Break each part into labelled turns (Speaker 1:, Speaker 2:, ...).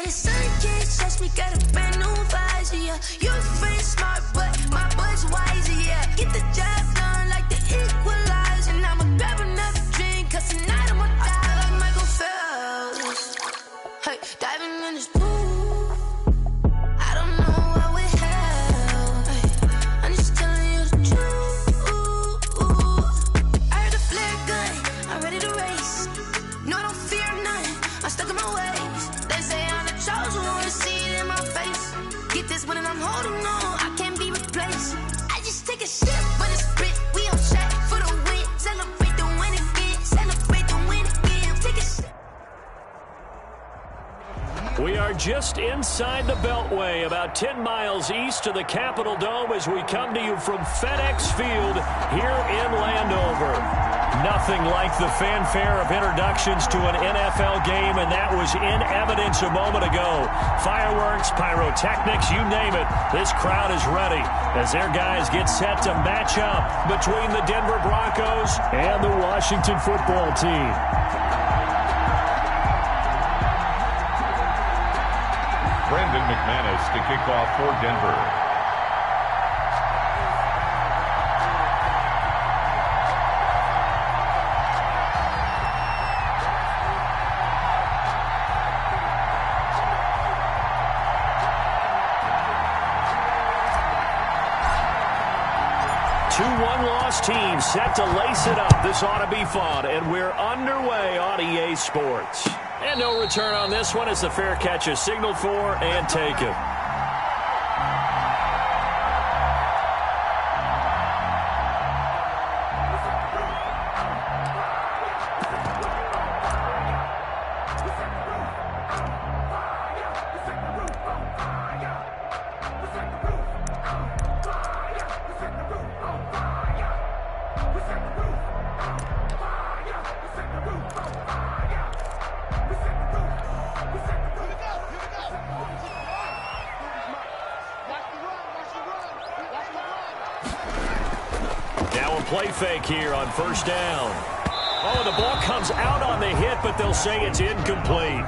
Speaker 1: your son can't touch me, got a brand new visor, yeah. Your friend smart, but my bud's wiser, yeah. Get the job done like the equalizer. And I'ma grab another drink, cause tonight I'ma die like Michael Phelps. Hey, diving in this pool, I don't know how it held. Hey, I'm just telling you the truth. I heard a flare gun, I'm ready to race. No, I don't fear none, I'm stuck in my ways. They say I'm the chosen one, to see it in my face. Get this one and I'm holding on, I can't be replaced. I just take a sip, but it's split. We on track for the win. Celebrate the win again, celebrate the win again. Take a sip.
Speaker 2: We are just inside the Beltway, about 10 miles east of the Capitol Dome as we come to you from FedEx Field here in Landover. Nothing like the fanfare of introductions to an NFL game, and that was in evidence a moment ago. Fireworks, pyrotechnics, you name it. This crowd is ready as their guys get set to match up between the Denver Broncos and the Washington football team.
Speaker 3: Brandon McManus to kick off for Denver.
Speaker 2: Two one-loss teams set to lace it up. This ought to be fun, and we're underway on EA Sports. And no return on this one as the fair catch is signaled for and taken. Play fake here on first down. Oh, the ball comes out on the hit, but they'll say it's incomplete.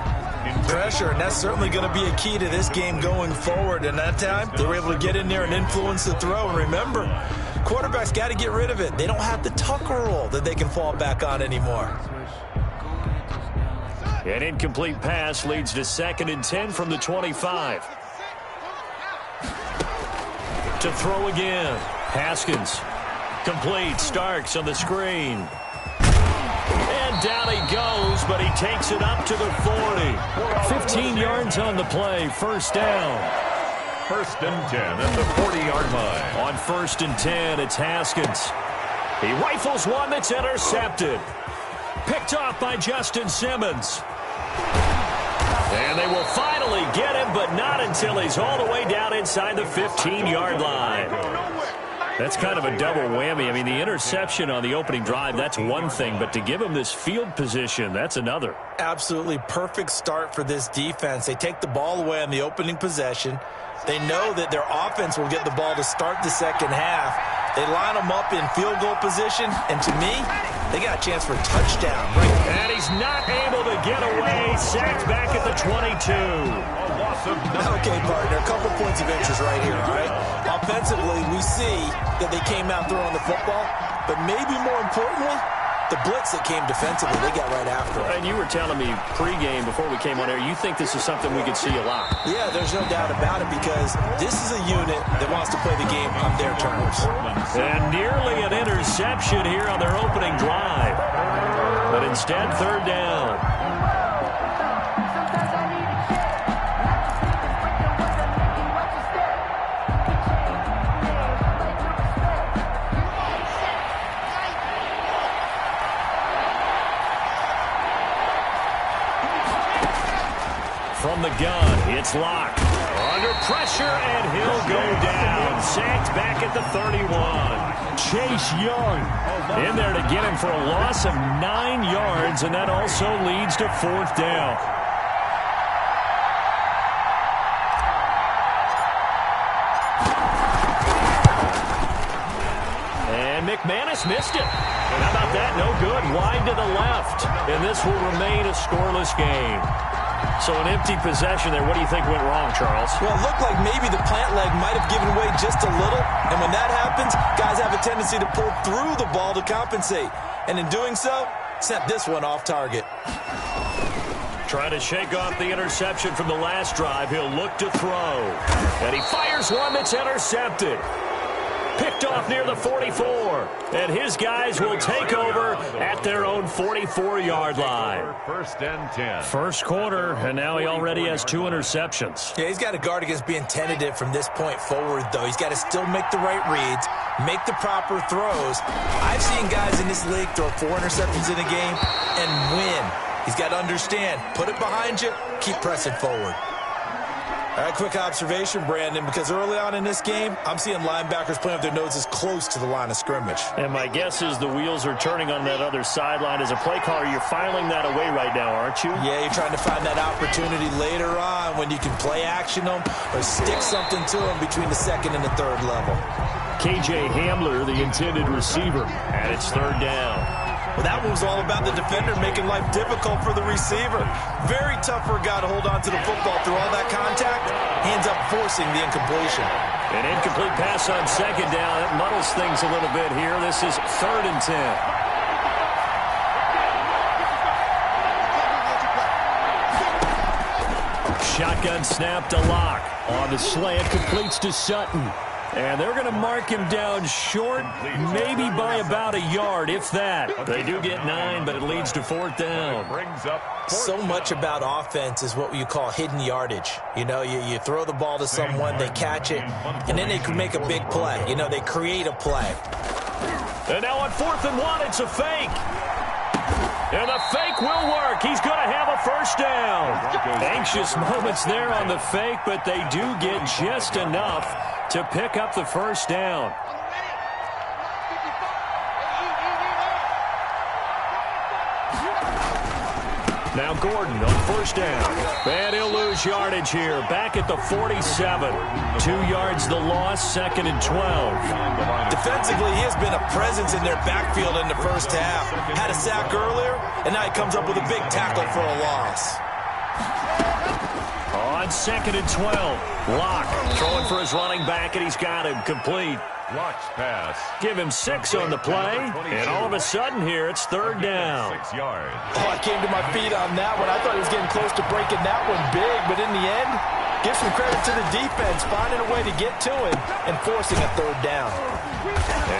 Speaker 4: Pressure, and that's certainly going to be a key to this game going forward. And that time, they were able to get in there and influence the throw. And remember, quarterbacks got to get rid of it. They don't have the tucker roll that they can fall back on anymore.
Speaker 2: An incomplete pass leads to 2nd and 10 from the 25. To throw again. Haskins. Complete. Starks on the screen. And down he goes, but he takes it up to the 40. 15 yards on the play. First down.
Speaker 3: 1st and 10 at the 40-yard line.
Speaker 2: On 1st and 10, it's Haskins. He rifles one that's intercepted. Picked off by Justin Simmons. And they will finally get him, but not until he's all the way down inside the 15-yard line. That's kind of a double whammy. I mean, the interception on the opening drive, that's one thing, but to give him this field position, that's another.
Speaker 4: Absolutely perfect start for this defense. They take the ball away on the opening possession. They know that their offense will get the ball to start the second half. They line them up in field goal position, and to me, they got a chance for a touchdown. Right.
Speaker 2: And he's not able to get away. Sacked back at the 22.
Speaker 4: Okay, partner, a couple points of interest right here, all right? Offensively, we see that they came out throwing the football, but maybe more importantly, the blitz that came defensively, they got right after it.
Speaker 2: And you were telling me pregame before we came on air, you think this is something we could see a lot.
Speaker 4: Yeah, there's no doubt about it because this is a unit that wants to play the game on their terms.
Speaker 2: And nearly an interception here on their opening drive. But instead, 3rd down. From the gun, it's locked. Under pressure, and he'll go down. Sacked back at the 31. Chase Young in there to get him for a loss of 9 yards, and that also leads to 4th down. And McManus missed it. How about that? No good. Wide to the left. And this will remain a scoreless game. So an empty possession there. What do you think went wrong, Charles?
Speaker 4: Well, it looked like maybe the plant leg might have given way just a little. And when that happens, guys have a tendency to pull through the ball to compensate. And in doing so, sent this one off target.
Speaker 2: Trying to shake off the interception from the last drive. He'll look to throw. And he fires one that's intercepted. Picked off near the 44. And his guys will take over at their own 44-yard line.
Speaker 3: First and 10.
Speaker 2: First quarter, and now he already has 2 interceptions.
Speaker 4: Yeah, he's got to guard against being tentative from this point forward, though. He's got to still make the right reads, make the proper throws. I've seen guys in this league throw 4 interceptions in a game and win. He's got to understand, put it behind you, keep pressing forward. All right, quick observation, Brandon, because early on in this game, I'm seeing linebackers playing with their noses close to the line of scrimmage.
Speaker 2: And my guess is the wheels are turning on that other sideline. As a play caller, you're filing that away right now, aren't you?
Speaker 4: Yeah, you're trying to find that opportunity later on when you can play action them or stick something to them between the second and the third level.
Speaker 2: KJ Hamler, the intended receiver, and it's third down.
Speaker 4: Well, that one was all about the defender making life difficult for the receiver. Very tough for a guy to hold on to the football through all that contact. He ends up forcing the incompletion.
Speaker 2: An incomplete pass on second down. That muddles things a little bit here. This is third and 10. Shotgun snap to Locke. On the slant, completes to Sutton. And they're going to mark him down short, maybe by about a yard, if that. They do get 9, but it leads to fourth down.
Speaker 4: So much about offense is what you call hidden yardage. You know, you throw the ball to someone, they catch it, and then they can make a big play. You know, they create a play.
Speaker 2: And now on 4th and 1, it's a fake. And the fake will work. He's going to have a first down. Anxious moments there on the fake, but they do get just enough to pick up the first down. Now Gordon on first down. And he'll lose yardage here. Back at the 47. 2 yards the loss, second and 12.
Speaker 4: Defensively, he has been a presence in their backfield in the first half. Had a sack earlier, and now he comes up with a big tackle for a loss.
Speaker 2: On second and 12, Locke throwing for his running back, and he's got him complete.
Speaker 3: Locke's pass.
Speaker 2: Give him 6 on the play, and all of a sudden here it's third down.
Speaker 3: 6 yards.
Speaker 4: Oh, I came to my feet on that one. I thought he was getting close to breaking that one big, but in the end, give some credit to the defense, finding a way to get to him and forcing a third down.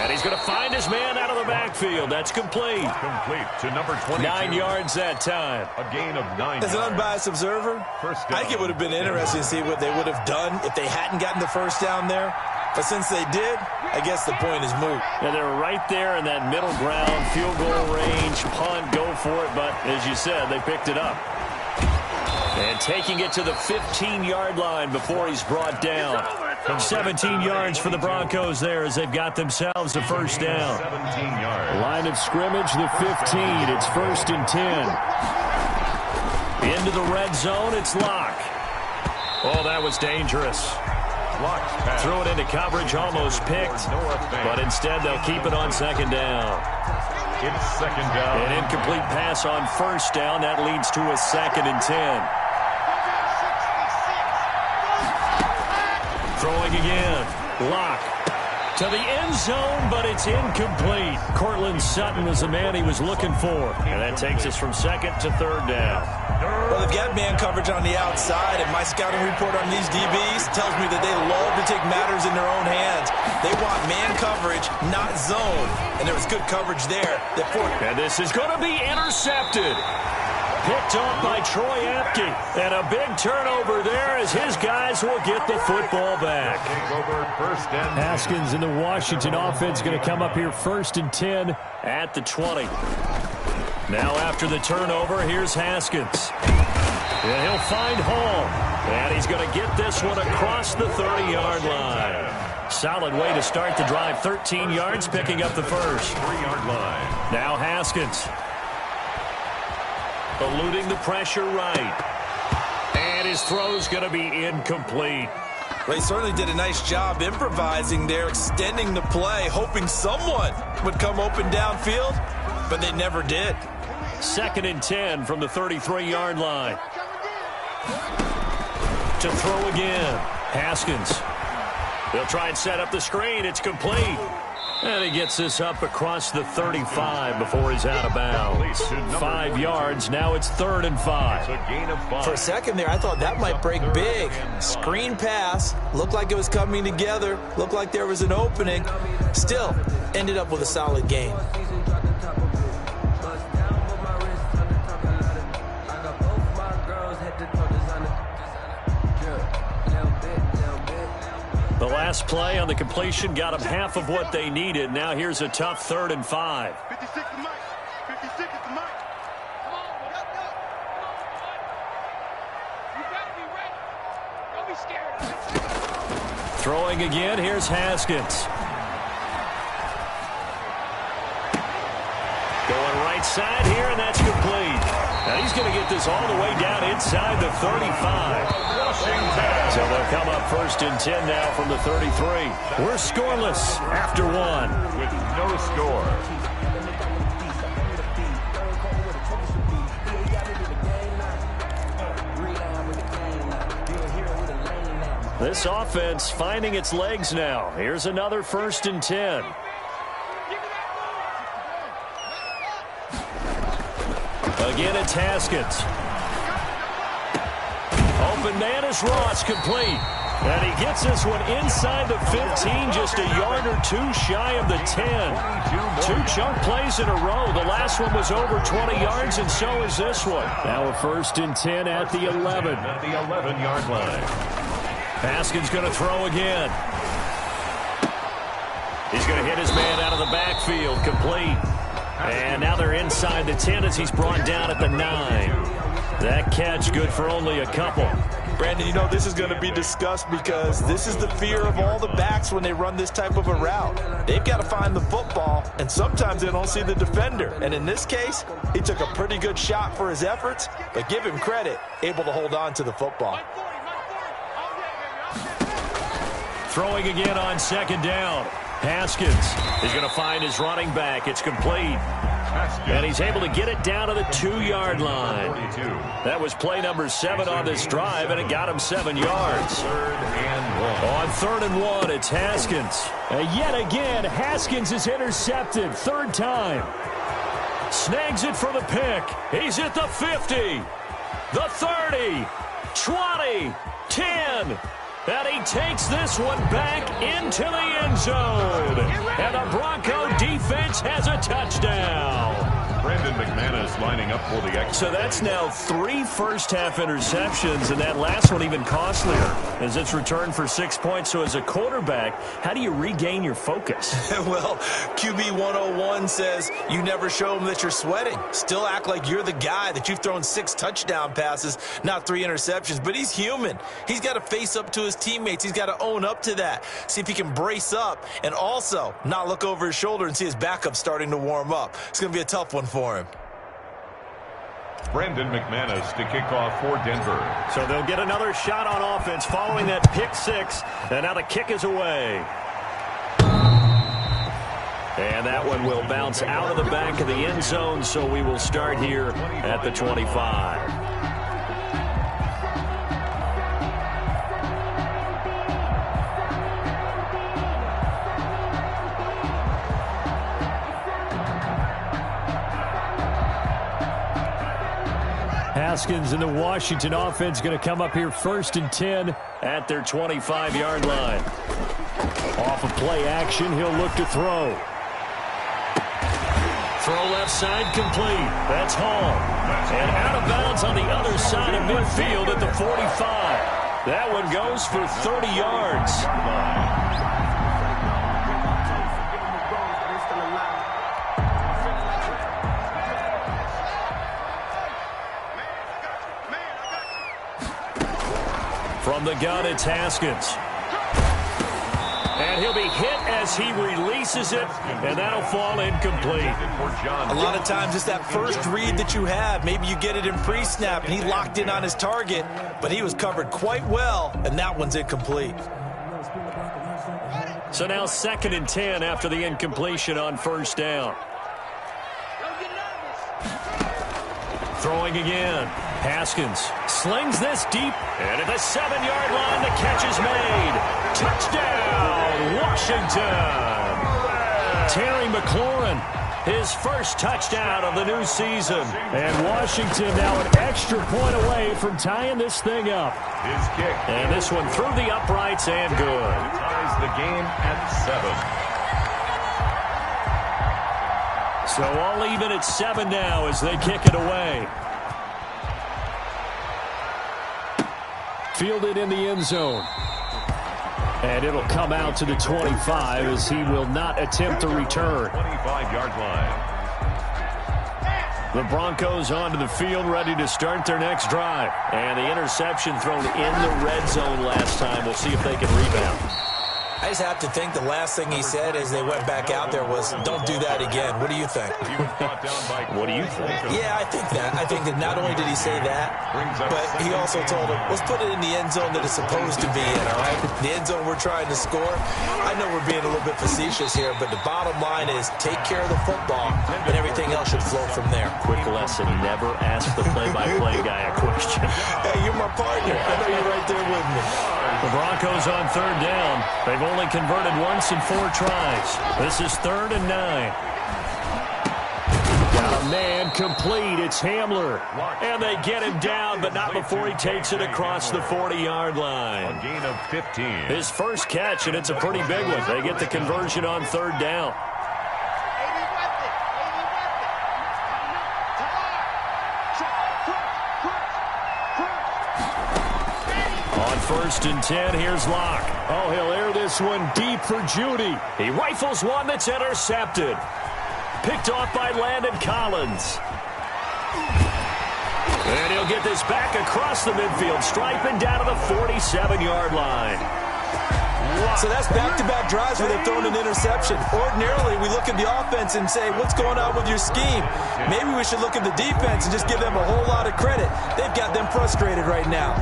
Speaker 2: And he's going to find his man out of the backfield. That's complete.
Speaker 3: Complete to number 22.
Speaker 2: 9 yards that time.
Speaker 3: A gain of 9
Speaker 4: As an
Speaker 3: yards.
Speaker 4: unbiased observer,
Speaker 3: First
Speaker 4: I think it would have been interesting to see what they would have done if they hadn't gotten the first down there. But since they did, I guess the point is moot.
Speaker 2: And they're right there in that middle ground, field goal range, punt, go for it. But as you said, they picked it up. And taking it to the 15-yard line before he's brought down. 17 yards for the Broncos there as they've got themselves a first down.
Speaker 3: 17 yards.
Speaker 2: Line of scrimmage, the 15. It's first and 10. Into the red zone, it's Locke. Oh, that was dangerous.
Speaker 3: Locke's pass.
Speaker 2: Threw it into coverage, almost picked. But instead, they'll keep it on second down.
Speaker 3: It's second down.
Speaker 2: An incomplete pass on first down. That leads to a second and 10. Throwing again. Locke to the end zone, but it's incomplete. Cortland Sutton was the man he was looking for. And that takes us from second to third down.
Speaker 4: Well, they've got man coverage on the outside, and my scouting report on these DBs tells me that they love to take matters in their own hands. They want man coverage, not zone. And there was good coverage there.
Speaker 2: And this is going to be intercepted. Picked off by Troy Apke. And a big turnover there as his guys will get the football back. Haskins in the Washington offense going to come up here first and 10 at the 20. Now after the turnover, here's Haskins. And he'll find Hall. And he's going to get this one across the 30-yard line. Solid way to start the drive. 13 yards, picking up the first.
Speaker 3: 3-yard line.
Speaker 2: Now Haskins. Eluding the pressure right. And his throw's going to be incomplete.
Speaker 4: Well, he certainly did a nice job improvising there, extending the play, hoping someone would come open downfield, but they never did.
Speaker 2: Second and 10 from the 33-yard line. To throw again. Haskins. They'll try and set up the screen. It's complete. And he gets this up across the 35 before he's out of bounds. 5 yards. Now it's 3rd and 5.
Speaker 4: For a second there, I thought that might break big. Screen pass. Looked like it was coming together. Looked like there was an opening. Still, ended up with a solid game.
Speaker 2: The last play on the completion got them half of what they needed. Now here's a tough 3rd and 5.
Speaker 5: 56 to Mike. 56 to Mike. Come on, you gotta be ready. Don't be scared.
Speaker 2: Throwing again, here's Haskins. Going right side here, and that's complete. Now he's going to get this all the way down inside the 35. So they'll come up 1st and 10 now from the 33. We're scoreless after 1.
Speaker 3: With no score.
Speaker 2: This offense finding its legs now. Here's another 1st and 10. Again, it's Haskins. Open man is Ross, complete. And he gets this one inside the 15, just a yard or 2 shy of the 10. 2 chunk plays in a row. The last one was over 20 yards, and so is this one. Now a 1st and 10 at the 11.
Speaker 3: At the 11-yard line.
Speaker 2: Haskins going to throw again. He's going to hit his man out of the backfield, complete. And now they're inside the 10 as he's brought down at the 9. That catch good for only a couple.
Speaker 4: Brandon, you know this is going to be discussed because this is the fear of all the backs when they run this type of a route. They've got to find the football, and sometimes they don't see the defender. And in this case, he took a pretty good shot for his efforts, but give him credit, able to hold on to the football.
Speaker 2: Throwing again on 2nd down. Haskins is going to find his running back. It's complete. And he's able to get it down to the 2-yard line. That was play number 7 on this drive, and it got him 7 yards.
Speaker 3: 3rd and 1.
Speaker 2: On 3rd and 1, it's Haskins. And yet again, Haskins is intercepted. 3rd time. Snags it for the pick. He's at the 50, the 30, 20, 10. And he takes this one back into the end zone. And the Bronco defense has a touchdown.
Speaker 3: Brandon McManus lining up for the extra.
Speaker 2: So that's now 3 first-half interceptions, and that last one even costlier as it's returned for 6 points. So as a quarterback, how do you regain your focus?
Speaker 4: Well, QB 101 says you never show them that you're sweating. Still act like you're the guy, that you've thrown 6 touchdown passes, not 3 interceptions. But he's human. He's got to face up to his teammates. He's got to own up to that. See if he can brace up and also not look over his shoulder and see his backup starting to warm up. It's going to be a tough one for him.
Speaker 3: Brandon McManus to kick off for Denver.
Speaker 2: So they'll get another shot on offense following that pick 6. And now the kick is away. And that one will bounce out of the back of the end zone, so we will start here at the 25. Haskins and the Washington offense going to come up here 1st and 10 at their 25-yard line. Off of play action, he'll look to throw. Throw left side complete. That's Hall. And out of bounds on the other side of midfield at the 45. That one goes for 30 yards. From the gun, it's Haskins. And he'll be hit as he releases it, and that'll fall incomplete.
Speaker 4: A lot of times it's that first read that you have. Maybe you get it in pre-snap, and he locked in on his target, but he was covered quite well, and that one's incomplete.
Speaker 2: So now 2nd and 10 after the incompletion on 1st down. Throwing again. Haskins slings this deep, and at the 7-yard line, the catch is made. Touchdown, Washington. Terry McLaurin, his first touchdown of the new season. And Washington now an extra point away from tying this thing up.
Speaker 3: His kick.
Speaker 2: And this one through the uprights and good.
Speaker 3: Ties the game at 7.
Speaker 2: So all even at 7 now as they kick it away. Fielded in the end zone. And it'll come out to the 25 as he will not attempt to return.
Speaker 3: 25-yard line.
Speaker 2: The Broncos onto the field ready to start their next drive. And the interception thrown in the red zone last time. We'll see if they can rebound.
Speaker 4: I just have to think the last thing he said as they went back out there was, don't do that again. What do you think?
Speaker 2: What do you think?
Speaker 4: Yeah, I think that. I think that not only did he say that, but he also told him, let's put it in the end zone that it's supposed to be in, all right? The end zone we're trying to score. I know we're being a little bit facetious here, but the bottom line is take care of the football, and everything else should flow from there.
Speaker 2: Quick lesson, never ask the play-by-play guy a question.
Speaker 4: Hey, you're my partner. I know you're right there with me.
Speaker 2: The Broncos on 3rd down. They've only converted once in 4 tries. This is 3rd and 9. Got a man complete. It's Hamler. And they get him down, but not before he takes it across the 40-yard line.
Speaker 3: A gain of 15.
Speaker 2: His first catch, and it's a pretty big one. They get the conversion on 3rd down. On 1st and 10, here's Locke. Oh, he'll air this one deep for Judy. He rifles one that's intercepted. Picked off by Landon Collins. And he'll get this back across the midfield, striping down to the 47-yard line.
Speaker 4: So that's back-to-back drives where they've thrown an interception. Ordinarily, we look at the offense and say, what's going on with your scheme? Maybe we should look at the defense and just give them a whole lot of credit. They've got them frustrated right now.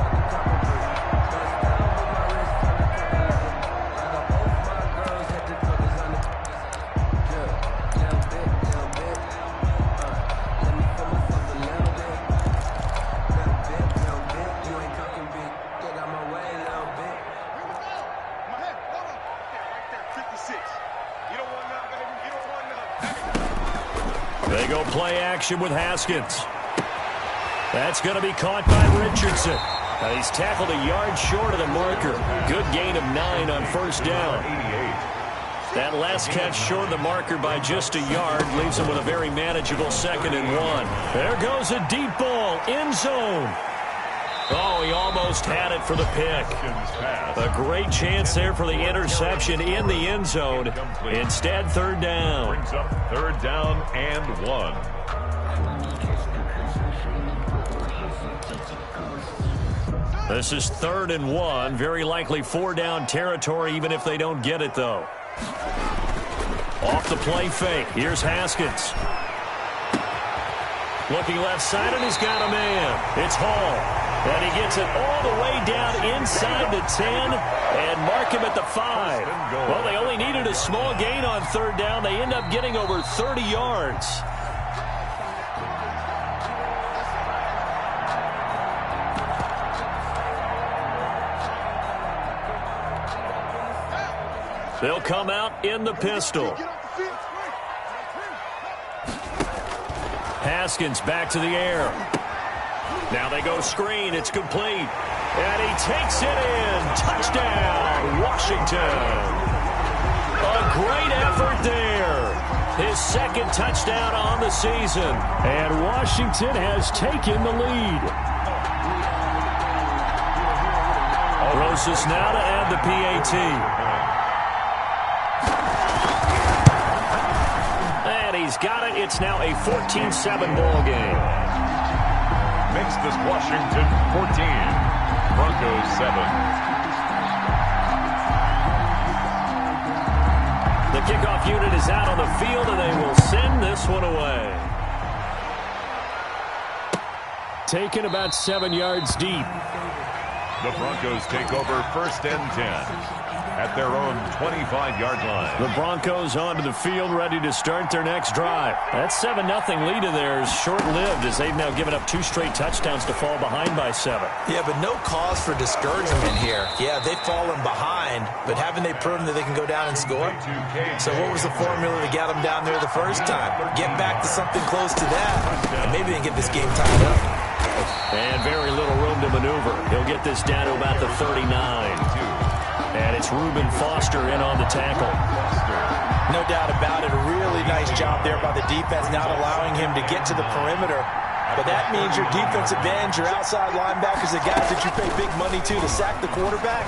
Speaker 2: They go play action with Haskins. That's going to be caught by Richardson. He's tackled a yard short of the marker. Good gain of 9 on 1st down. That last catch short of the marker by just a yard leaves him with a very manageable 2nd and 1. There goes a deep ball, end zone. Oh, he almost had it for the pick. A great chance there for the interception in the end zone. Instead, 3rd down.
Speaker 3: Brings up 3rd down and 1.
Speaker 2: This is 3rd and 1. Very likely 4-down territory, even if they don't get it, though. Off the play fake. Here's Haskins. Looking left side, and he's got a man. It's Hall. And he gets it all the way down inside the 10 and mark him at the 5. Well, they only needed a small gain on 3rd down. They end up getting over 30 yards. They'll come out in the pistol. Haskins back to the air. Now they go screen. It's complete. And he takes it in. Touchdown, Washington. A great effort there. His 2nd touchdown on the season. And Washington has taken the lead. Rosas now to add the PAT. And he's got it. It's now a 14-7 ball game.
Speaker 3: Makes this Washington 14. Broncos 7.
Speaker 2: The kickoff unit is out on the field, and they will send this one away. Taken about 7 yards deep.
Speaker 3: The Broncos take over 1st and 10. at their own 25-yard line.
Speaker 2: The Broncos onto the field, ready to start their next drive. That 7-0 lead of theirs short-lived as they've now given up 2 straight touchdowns to fall behind by 7.
Speaker 4: Yeah, but no cause for discouragement here. Yeah, they've fallen behind, but haven't they proven that they can go down and score? So what was the formula that got them down there the first time? Get back to something close to that, and maybe they can get this game tied up.
Speaker 2: And very little room to maneuver. He'll get this down to about the 39. And it's Reuben Foster in on the tackle.
Speaker 4: No doubt about it. A really nice job there by the defense, not allowing him to get to the perimeter. But that means your defensive ends, your outside linebackers, the guys that you pay big money to sack the quarterback,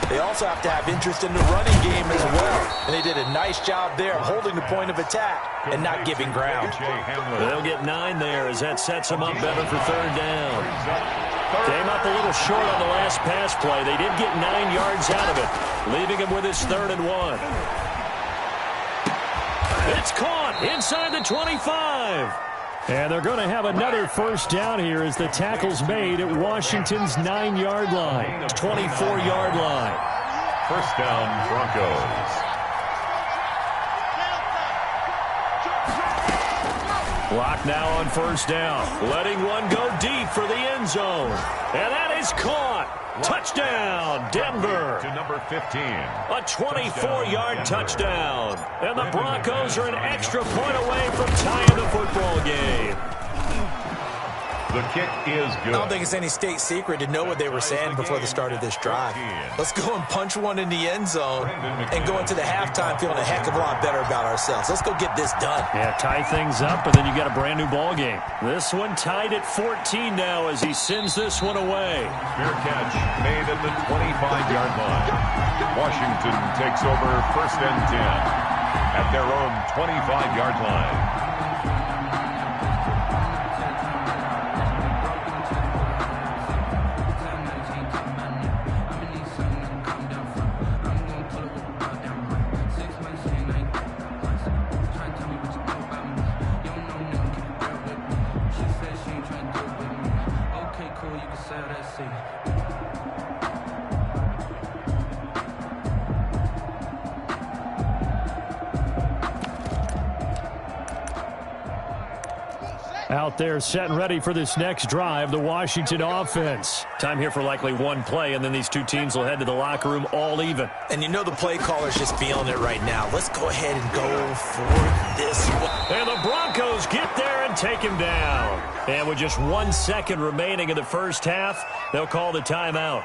Speaker 4: they also have to have interest in the running game as well. And they did a nice job there of holding the point of attack and not giving ground.
Speaker 2: They'll get 9 there as that sets them up better for 3rd down. Came up a little short on the last pass play. They did get 9 yards out of it, leaving him with his 3rd and 1. It's caught inside the 25. And they're going to have another 1st down here as the tackle's made at Washington's 9-yard line, 24-yard line.
Speaker 3: 1st down, Broncos.
Speaker 2: Clock now on 1st down. Letting one go deep for the end zone. And that is caught. Touchdown, Denver.
Speaker 3: To number 15.
Speaker 2: A 24-yard touchdown. And the Broncos are an extra point away from tying the football game.
Speaker 3: The kick is good.
Speaker 4: I don't think it's any state secret to know what they were saying before the start of this drive. Let's go and punch one in the end zone and go into the halftime feeling a heck of a lot better about ourselves. Let's go get this done.
Speaker 2: Yeah, tie things up, and then you got a brand new ball game. This one tied at 14 now as he sends this one away.
Speaker 3: Fair catch made at the 25-yard line. Washington takes over 1st and 10 at their own 25-yard line.
Speaker 2: Out there set and ready for this next drive, the Washington offense. Time here for likely one play, and then these two teams will head to the locker room all even.
Speaker 4: And you know the play caller's just feeling it right now. Let's go ahead and go for this one.
Speaker 2: And the Broncos get there and take him down. And with just 1 second remaining in the first half, they'll call the timeout.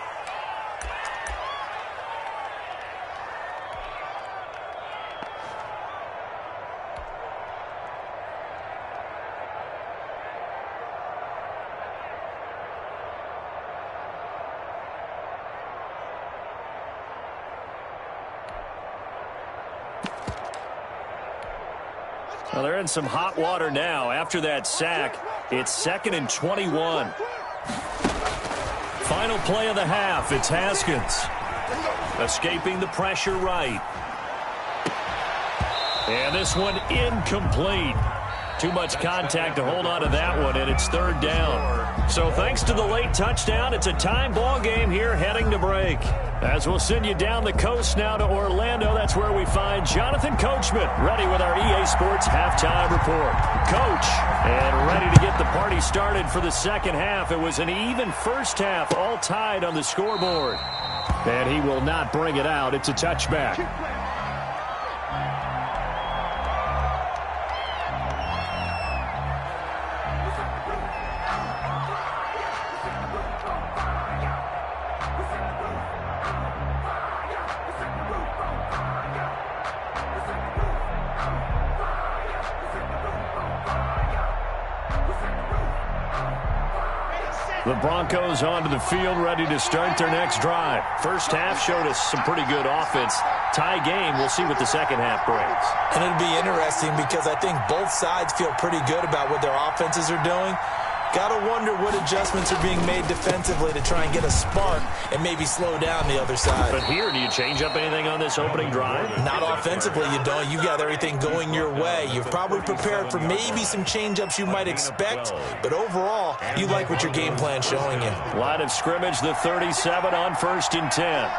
Speaker 2: Well, they're in some hot water now. After that sack, it's 2nd and 21. Final play of the half. It's Haskins. Escaping the pressure right. And this one incomplete. Too much contact to hold on to that one, and it's 3rd down. So thanks to the late touchdown, it's a time ball game here heading to break. As we'll send you down the coast now to Orlando, that's where we find Jonathan Coachman, ready with our EA Sports Halftime Report. Coach, and ready to get the party started for the second half. It was an even first half, all tied on the scoreboard. And he will not bring it out. It's a touchback. The Broncos onto the field, ready to start their next drive. First half showed us some pretty good offense. Tie game, we'll see what the second half brings.
Speaker 4: And it'll be interesting because I think both sides feel pretty good about what their offenses are doing. Gotta wonder what adjustments are being made defensively to try and get a spark and maybe slow down the other side.
Speaker 2: But here, do you change up anything on this opening drive?
Speaker 4: Not offensively, you don't. You got everything going your way. You've probably prepared for maybe some change-ups you might expect, but overall, you like what your game plan's showing you.
Speaker 2: Line of scrimmage, the 37 on 1st and 10.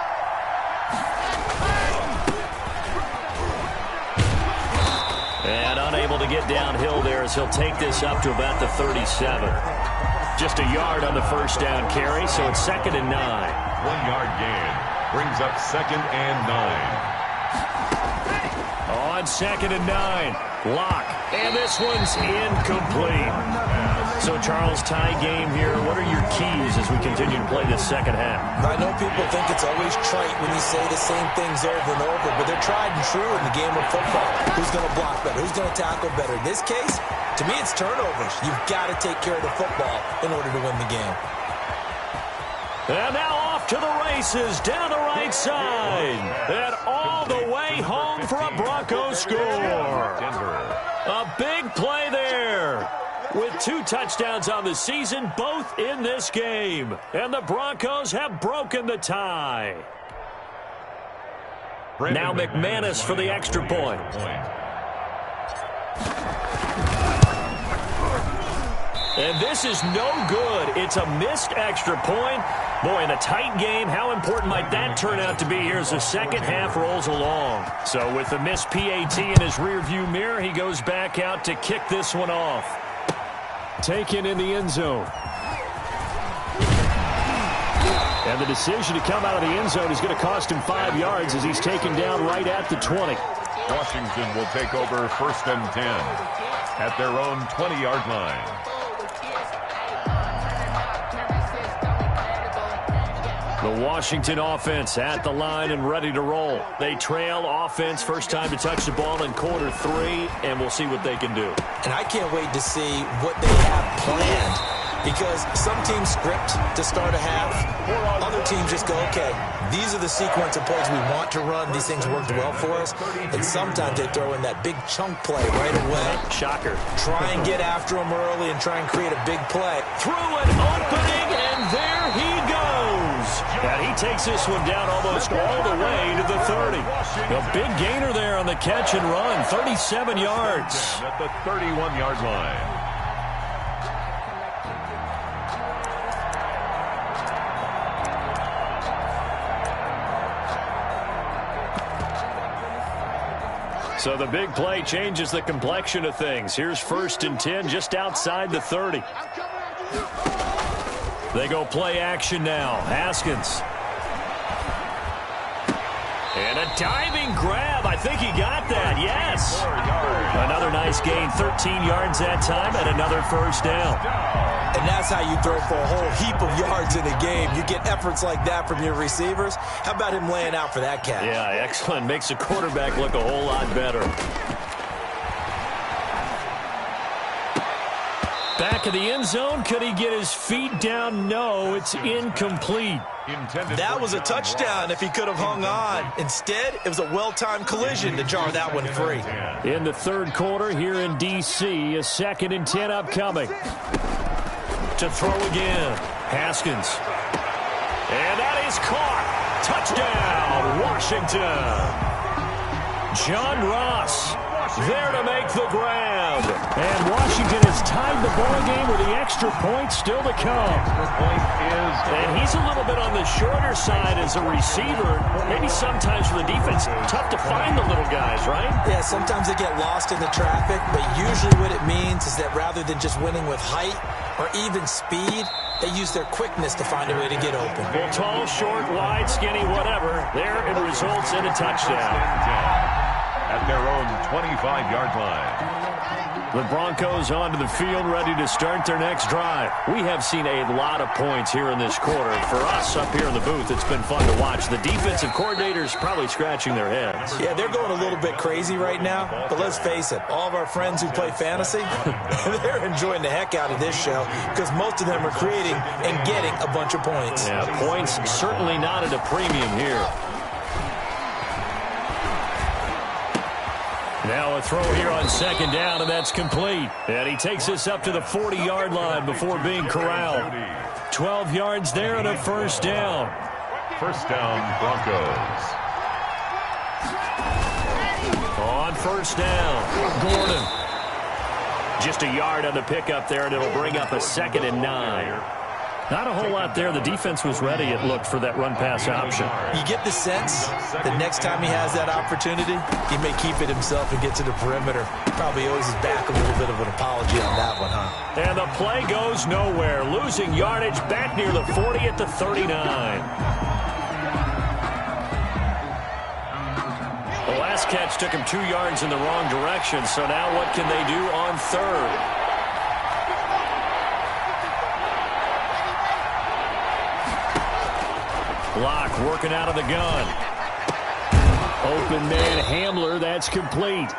Speaker 2: And unable to get downhill there as he'll take this up to about the 37. Just a yard on the first down carry, so it's 2nd and 9.
Speaker 3: 1 yard gain brings up 2nd and 9.
Speaker 2: On 2nd and 9. Lock. And this one's incomplete. So, Charles, tie game here. What are your keys as we continue to play this second half?
Speaker 4: I know people think it's always trite when you say the same things over and over, but they're tried and true in the game of football. Who's going to block better? Who's going to tackle better? In this case, to me, it's turnovers. You've got to take care of the football in order to win the game.
Speaker 2: And now off to the races down the right side. And all the way home for a Broncos score. A big play there. With 2 touchdowns on the season, both in this game. And the Broncos have broken the tie. Now McManus for the extra point. And this is no good. It's a missed extra point. Boy, in a tight game, how important might that turn out to be here as the second half rolls along? So with the missed PAT in his rearview mirror, he goes back out to kick this one off. Taken in the end zone. And the decision to come out of the end zone is going to cost him 5 yards as he's taken down right at the 20.
Speaker 3: Washington will take over 1st and 10 at their own 20-yard line.
Speaker 2: The Washington offense at the line and ready to roll. They trail offense, first time to touch the ball in quarter 3, and we'll see what they can do.
Speaker 4: And I can't wait to see what they have planned, because some teams script to start a half. Other teams just go, okay, these are the sequence of plays we want to run. These things worked well for us. And sometimes they throw in that big chunk play right away.
Speaker 2: Shocker.
Speaker 4: Try and get after them early and try and create a big play.
Speaker 2: Through an opening, and there he goes. And he takes this one down almost all the way to the 30. A big gainer there on the catch and run, 37 yards.
Speaker 3: At the 31-yard line.
Speaker 2: So the big play changes the complexion of things. Here's 1st and 10 just outside the 30. They go play action now. Haskins. And a diving grab. I think he got that. Yes. Another nice gain. 13 yards that time and another first down.
Speaker 4: And that's how you throw for a whole heap of yards in a game. You get efforts like that from your receivers. How about him laying out for that catch?
Speaker 2: Yeah, excellent. Makes the quarterback look a whole lot better. Back of the end zone. Could he get his feet down? No, it's incomplete.
Speaker 4: That was a touchdown if he could have hung on. Instead, it was a well-timed collision to jar that one free.
Speaker 2: In the third quarter here in D.C., a 2nd and 10 upcoming. To throw again. Haskins. And that is caught. Touchdown, Washington. John Ross there to make the grab. And Washington has tied the ball game with the extra point still to come. And he's a little bit on the shorter side as a receiver. Maybe sometimes for the defense, tough to find the little guys, right?
Speaker 4: Yeah, sometimes they get lost in the traffic, but usually what it means is that rather than just winning with height or even speed, they use their quickness to find a way to get open.
Speaker 2: Well, tall, short, wide, skinny, whatever. There it results in a touchdown.
Speaker 3: At their own 25-yard line.
Speaker 2: The Broncos onto the field, ready to start their next drive. We have seen a lot of points here in this quarter. For us up here in the booth, it's been fun to watch. The defensive coordinators probably scratching their heads.
Speaker 4: Yeah, they're going a little bit crazy right now. But let's face it, all of our friends who play fantasy, they're enjoying the heck out of this show because most of them are creating and getting a bunch of points.
Speaker 2: Yeah, points certainly not at a premium here. Now a throw here on 2nd down, and that's complete. And he takes this up to the 40-yard line before being corralled. 12 yards there and a first down.
Speaker 3: First down, Broncos.
Speaker 2: On first down, Gordon. Just a yard on the pickup there, and it'll bring up a 2nd and 9. Not a whole lot there. The defense was ready, it looked, for that run-pass option.
Speaker 4: You get the sense that next time he has that opportunity, he may keep it himself and get to the perimeter. Probably owes his back a little bit of an apology on that one, huh?
Speaker 2: And the play goes nowhere. Losing yardage back near the 40 at the 39. The last catch took him 2 yards in the wrong direction, so now what can they do on third? Block working out of the gun. Open man Hamler, that's complete.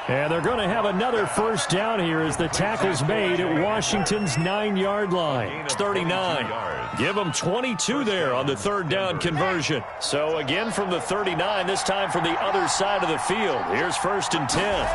Speaker 2: And they're going to have another first down here as the tackle's made at Washington's 9-yard line. It's 39. Give them 22 there on the third down conversion. So again from the 39, this time from the other side of the field. Here's 1st and 10.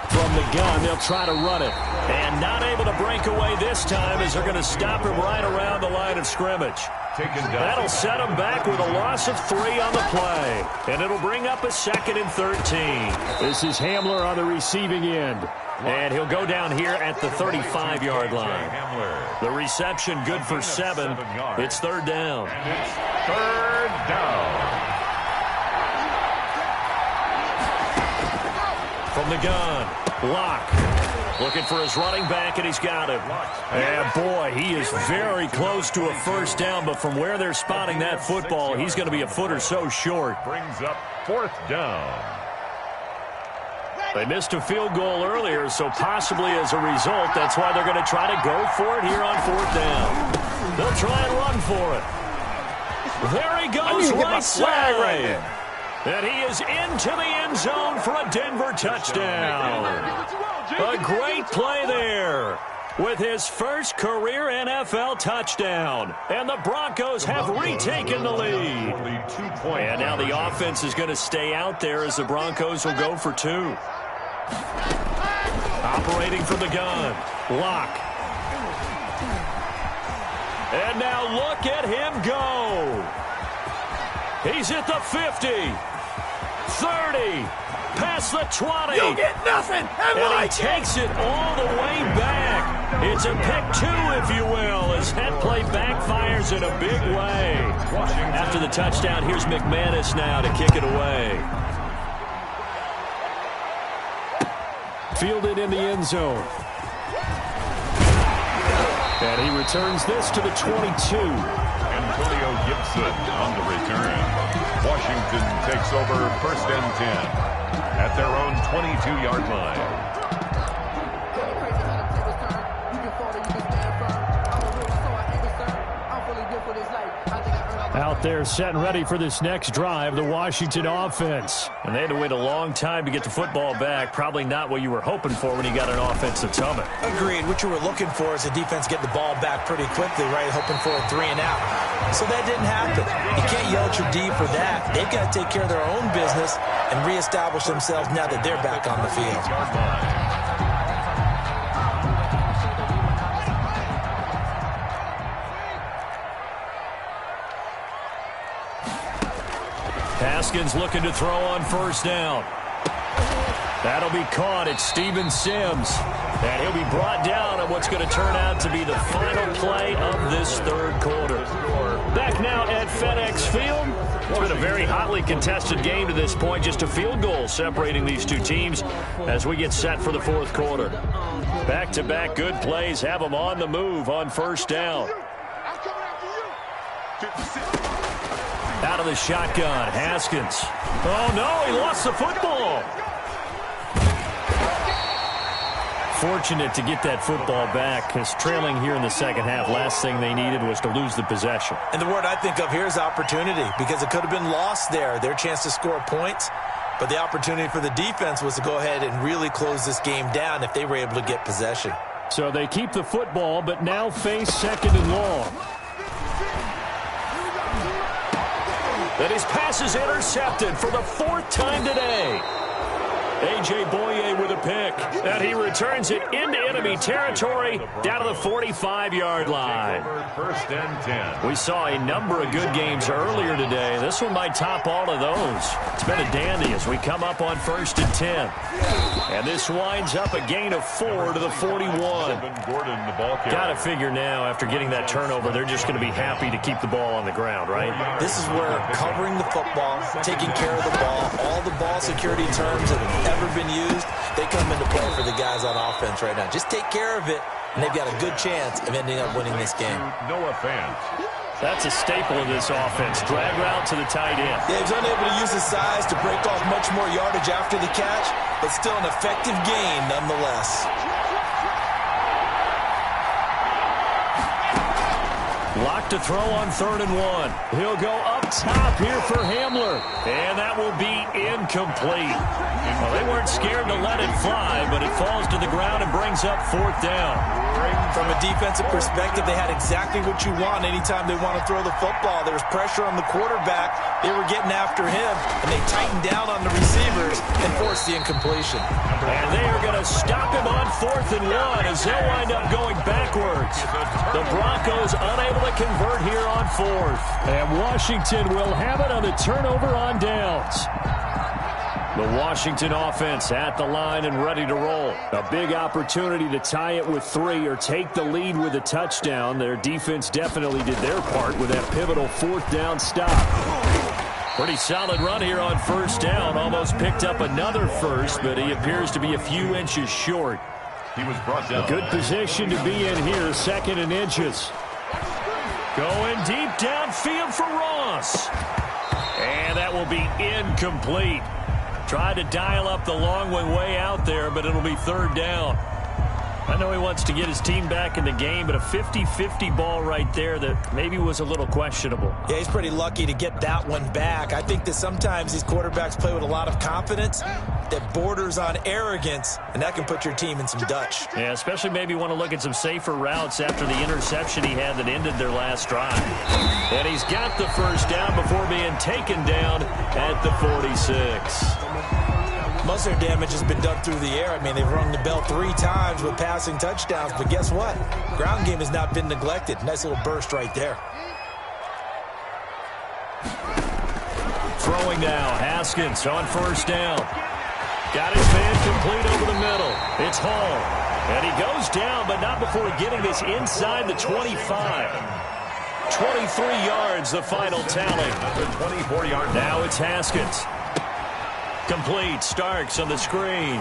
Speaker 2: From the gun, they'll try to run it. And not able to break away this time as they're going to stop him right around the line of scrimmage. That'll set him back with a loss of 3 on the play. And it'll bring up a 2nd and 13. This is Hamler on the receiving end. And he'll go down here at the 35-yard line. The reception good for 7. It's 3rd down.
Speaker 3: And it's 3rd down.
Speaker 2: From the gun, Locke. Looking for his running back, and he's got him. And, boy, he is very close to a first down, but from where they're spotting that football, he's going to be a foot or so short.
Speaker 3: Brings up 4th down.
Speaker 2: They missed a field goal earlier, so possibly as a result, that's why they're going to try to go for it here on 4th down. They'll try and run for it. There he goes, right side.
Speaker 4: Right there.
Speaker 2: And he is into the end zone for a Denver touchdown. A great play there with his first career NFL touchdown. And the Broncos have retaken the lead. And now the offense is going to stay out there as the Broncos will go for 2. Operating from the gun, Locke. And now look at him go. He's at the 50, 30, past the 20.
Speaker 4: You get nothing.
Speaker 2: And he takes it all the way back. It's a pick 2, if you will, as that play backfires in a big way. After the touchdown, here's McManus now to kick it away. Fielded in the end zone. And he returns this to the 22.
Speaker 3: Antonio Gibson on the return. Washington takes over 1st and 10 at their own 22-yard line.
Speaker 2: Out there set and ready for this next drive, the Washington offense. And they had to wait a long time to get the football back. Probably not what you were hoping for when you got an offense that's humming.
Speaker 4: Agreed. What you were looking for is the defense get the ball back pretty quickly, right? Hoping for a 3 and out. So that didn't happen. You can't yell at your D for that. They've got to take care of their own business and reestablish themselves now that they're back on the field.
Speaker 2: Haskins looking to throw on 1st down. That'll be caught. It's Steven Sims. And he'll be brought down on what's going to turn out to be the final play of this 3rd quarter. Back now at FedEx Field. It's been a very hotly contested game to this point. Just a field goal separating these two teams as we get set for the 4th quarter. Back-to-back good plays have them on the move on 1st down. Out of the shotgun, Haskins. Oh, no, he lost the football. Fortunate to get that football back, because trailing here in the second half, last thing they needed was to lose the possession.
Speaker 4: And the word I think of here is opportunity, because it could have been lost there, their chance to score points. But the opportunity for the defense was to go ahead and really close this game down if they were able to get possession.
Speaker 2: So they keep the football, but now face 2nd and long. That his pass is intercepted for the 4th time today. A.J. Boye with a pick. And he returns it into enemy territory down to the 45-yard line.
Speaker 3: 1st and 10.
Speaker 2: We saw a number of good games earlier today. This one might top all of those. It's been a dandy as we come up on 1st and 10. And this winds up a gain of 4 to the 41. Got to figure now, after getting that turnover, they're just going to be happy to keep the ball on the ground, right?
Speaker 4: This is where covering the football, taking care of the ball, all the ball security terms that have ever been used, they come into play for the guys on offense right now. Just take care of it, and they've got a good chance of ending up winning this game.
Speaker 3: Noah Fant.
Speaker 2: That's a staple of this offense. Drag route to the tight end.
Speaker 4: Yeah, he's unable to use his size to break off much more yardage after the catch, but still an effective gain nonetheless.
Speaker 2: Lock to throw on 3rd and 1. He'll go up top here for Hamler. And that will be incomplete. Well, they weren't scared to let it fly, but it falls to the ground and brings up 4th down.
Speaker 4: From a defensive perspective, they had exactly what you want anytime they want to throw the football. There was pressure on the quarterback. They were getting after him, and they tightened down on the receivers and forced the incompletion.
Speaker 2: And they are going to stop him on 4th and 1 as they'll wind up going backwards. The Broncos unable to convert here on 4th. And Washington will have it on the turnover on downs. The Washington offense at the line and ready to roll. A big opportunity to tie it with 3 or take the lead with a touchdown. Their defense definitely did their part with that pivotal 4th down stop. Pretty solid run here on 1st down. Almost picked up another first, but he appears to be a few inches short.
Speaker 3: He was brought down.
Speaker 2: A good position to be in here, 2nd and inches. Going deep downfield for Ross. And that will be incomplete. Tried to dial up the long one way out there, but it'll be 3rd down. I know he wants to get his team back in the game, but a 50-50 ball right there that maybe was a little questionable.
Speaker 4: Yeah, he's pretty lucky to get that one back. I think that sometimes these quarterbacks play with a lot of confidence that borders on arrogance, and that can put your team in some Dutch.
Speaker 2: Yeah, especially maybe want to look at some safer routes after the interception he had that ended their last drive. And he's got the 1st down before being taken down at the 46.
Speaker 4: Most of their damage has been done through the air. I mean, they've rung the bell 3 times with passing touchdowns, but guess what? Ground game has not been neglected. Nice little burst right there.
Speaker 2: Throwing now, Haskins on 1st down. Got his man complete over the middle. It's Hall. And he goes down, but not before getting this inside the 25. 23 yards, the final tally.
Speaker 3: 24-yard.
Speaker 2: Now it's Haskins. Complete. Starks on the screen.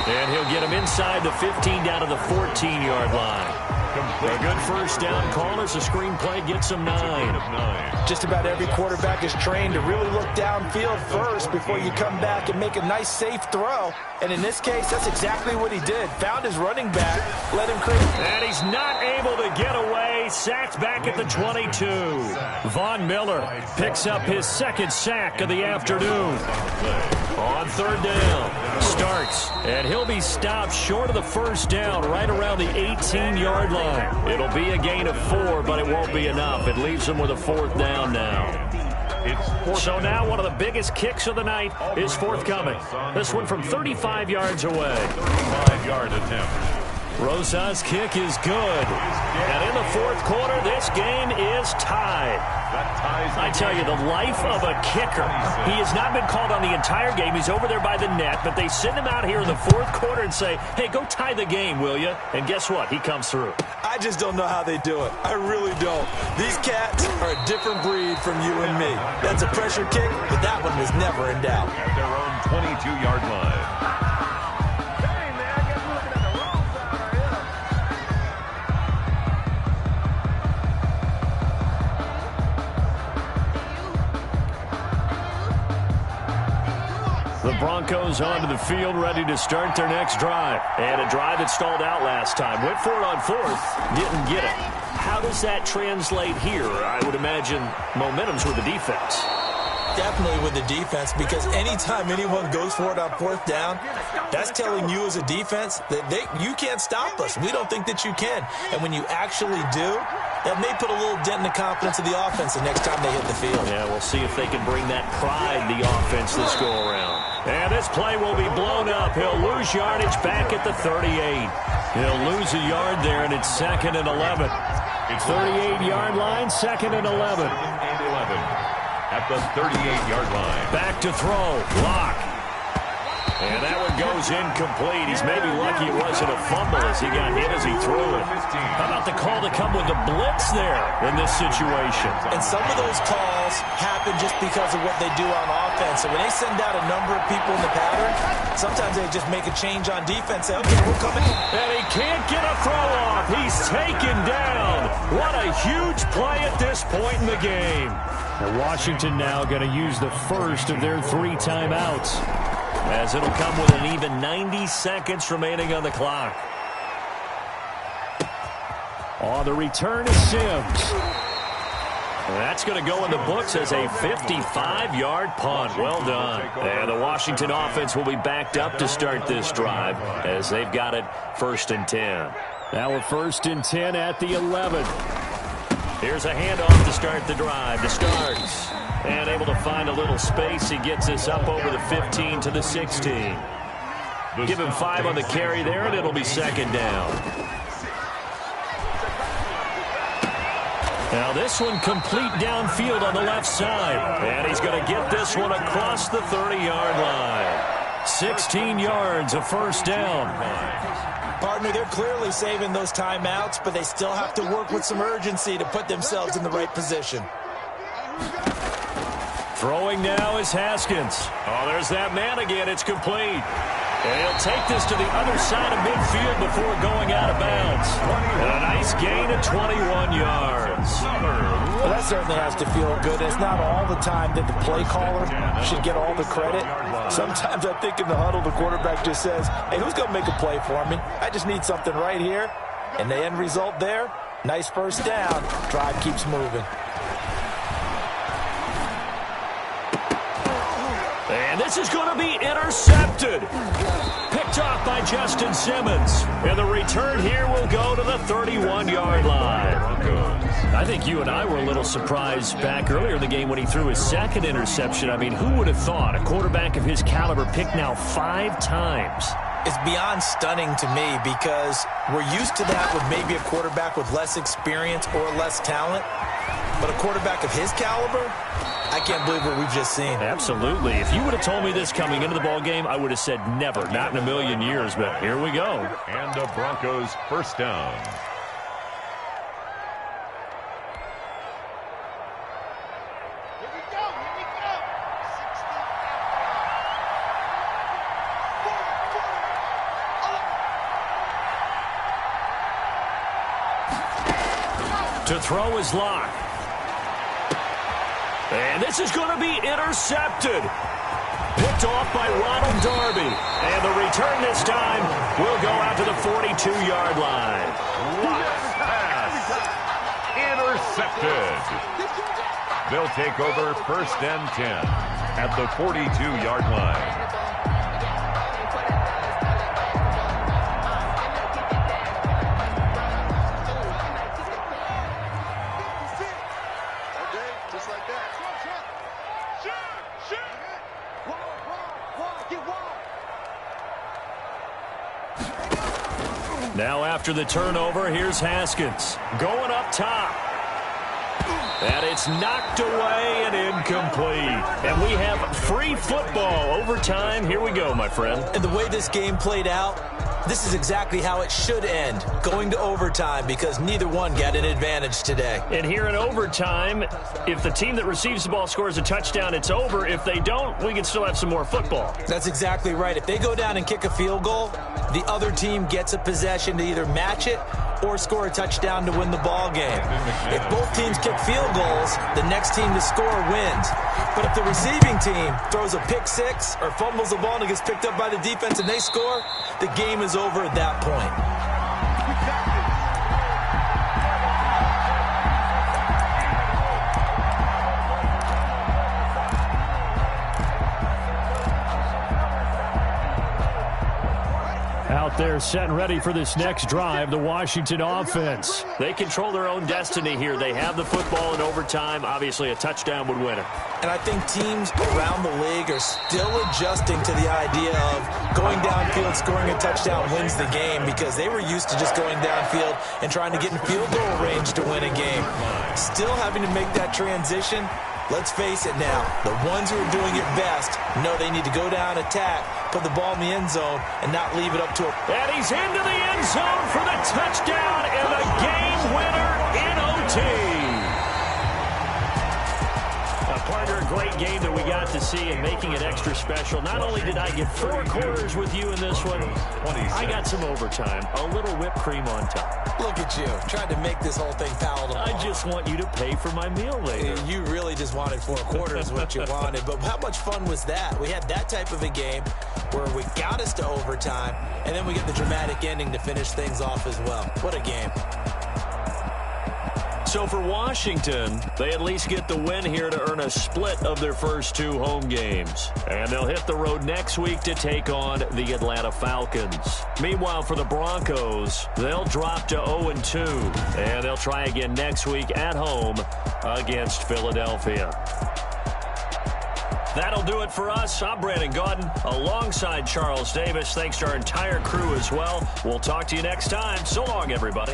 Speaker 2: And he'll get him inside the 15 down to the 14-yard line. A good 1st down call as the screenplay gets him 9.
Speaker 4: Just about every quarterback is trained to really look downfield first before you come back and make a nice, safe throw. And in this case, that's exactly what he did. Found his running back, let him create.
Speaker 2: And he's not able to get away. Sacked back at the 22. Von Miller picks up his 2nd sack of the afternoon. On 3rd down, Starks, and he'll be stopped short of the 1st down right around the 18-yard line. It'll be a gain of 4, but it won't be enough. It leaves him with a 4th down now. So now one of the biggest kicks of the night is forthcoming. This one from 35 yards away.
Speaker 3: 5-yard attempt.
Speaker 2: Rosa's kick is good. And in the 4th quarter, this game is tied. I tell you, the life of a kicker. He has not been called on the entire game. He's over there by the net, but they send him out here in the 4th quarter and say, hey, go tie the game, will you? And guess what? He comes through.
Speaker 4: I just don't know how they do it. I really don't. These cats are a different breed from you and me. That's a pressure kick, but that one was never in doubt.
Speaker 3: At their own 22-yard line.
Speaker 2: The Broncos onto the field, ready to start their next drive. And a drive that stalled out last time. Went for it on 4th, didn't get it. How does that translate here? I would imagine momentum's with the defense.
Speaker 4: Definitely with the defense, because anytime anyone goes for it on 4th down, that's telling you as a defense that you can't stop us. We don't think that you can. And when you actually do, that may put a little dent in the confidence of the offense the next time they hit the field.
Speaker 2: Yeah, we'll see if they can bring that pride to the offense this go-around. And this play will be blown up. He'll lose yardage back at the 38. He'll lose a yard there, and it's 2nd and 11. 38-yard line, 2nd and 11.
Speaker 3: At the 38-yard line.
Speaker 2: Back to throw. Lock. And that one goes incomplete. He's maybe lucky it wasn't a fumble as he got hit as he threw it. How about the call to come with the blitz there in this situation?
Speaker 4: And some of those calls happen just because of what they do on offense. So when they send out a number of people in the pattern, sometimes they just make a change on defense. Say, okay, we're coming.
Speaker 2: And he can't get a throw off. He's taken down. What a huge play at this point in the game. And Washington now going to use the first of their 3 timeouts, as it'll come with an even 90 seconds remaining on the clock. On the return is Sims. And that's going to go in the books as a 55-yard punt. Well done. And the Washington offense will be backed up to start this drive as they've got it 1st and 10. Now we're 1st and 10 at the 11. Here's a handoff to start the drive. To start. And able to find a little space. He gets us up over the 15 to the 16. Give him 5 on the carry there, and it'll be 2nd down. Now this one complete downfield on the left side. And he's going to get this one across the 30-yard line. 16 yards, a 1st down.
Speaker 4: Partner, they're clearly saving those timeouts, but they still have to work with some urgency to put themselves in the right position.
Speaker 2: Throwing now is Haskins. Oh, there's that man again. It's complete. And he'll take this to the other side of midfield before going out of bounds. And a nice gain of 21 yards.
Speaker 4: Well, that certainly has to feel good. It's not all the time that the play caller should get all the credit. Sometimes I think in the huddle, the quarterback just says, hey, who's going to make a play for me? I just need something right here. And the end result there, nice 1st down. Drive keeps moving.
Speaker 2: And this is going to be intercepted. Picked off by Justin Simmons. And the return here will go to the 31-yard line. I think you and I were a little surprised back earlier in the game when he threw his 2nd interception. I mean, who would have thought a quarterback of his caliber picked now 5 times?
Speaker 4: It's beyond stunning to me because we're used to that with maybe a quarterback with less experience or less talent. But a quarterback of his caliber, I can't believe what we've just seen.
Speaker 2: Absolutely. If you would have told me this coming into the ball game, I would have said never, not in a million years. But here we go.
Speaker 3: And the Broncos 1st down.
Speaker 5: Here we go. Here we go. 60.
Speaker 2: To throw is Lock. And this is going to be intercepted. Picked off by Ronald Darby. And the return this time will go out to the 42-yard line.
Speaker 3: Lock's pass. Intercepted. They'll take over 1st and 10 at the 42-yard line.
Speaker 2: Now after the turnover, here's Haskins. Going up top. And it's knocked away and incomplete. And we have free football. Overtime, here we go, my friend.
Speaker 4: And the way this game played out, this is exactly how it should end, going to overtime, because neither one got an advantage today.
Speaker 2: And here in overtime, if the team that receives the ball scores a touchdown, it's over. If they don't, we can still have some more football.
Speaker 4: That's exactly right. If they go down and kick a field goal, the other team gets a possession to either match it or score a touchdown to win the ball game. If both teams kick field goals, the next team to score wins. But if the receiving team throws a pick 6 or fumbles the ball and it gets picked up by the defense and they score, the game is over at that point.
Speaker 2: Out there set and ready for this next drive, the Washington offense. They control their own destiny here. They have the football in overtime. Obviously, a touchdown would win it.
Speaker 4: And I think teams around the league are still adjusting to the idea of going downfield, scoring a touchdown wins the game, because they were used to just going downfield and trying to get in field goal range to win a game. Still having to make that transition, Let's face it now, the ones who are doing it best know they need to go down, attack, put the ball in the end zone, and not leave it up to a...
Speaker 2: And he's into the end zone for the touchdown and the game winner in OT. Partner, a great game that we got to see and making it extra special. Not only did I get 4 quarters with you in this one, I got some overtime, a little whipped cream on top.
Speaker 4: Look at you, trying to make this whole thing palatable.
Speaker 2: I just want you to pay for my meal later.
Speaker 4: You really just wanted 4 quarters, what you wanted. But how much fun was that? We had that type of a game where we got us to overtime, and then we get the dramatic ending to finish things off as well. What a game.
Speaker 2: So for Washington, they at least get the win here to earn a split of their first 2 home games. And they'll hit the road next week to take on the Atlanta Falcons. Meanwhile, for the Broncos, they'll drop to 0-2. And they'll try again next week at home against Philadelphia. That'll do it for us. I'm Brandon Gaudin alongside Charles Davis. Thanks to our entire crew as well. We'll talk to you next time. So long, everybody.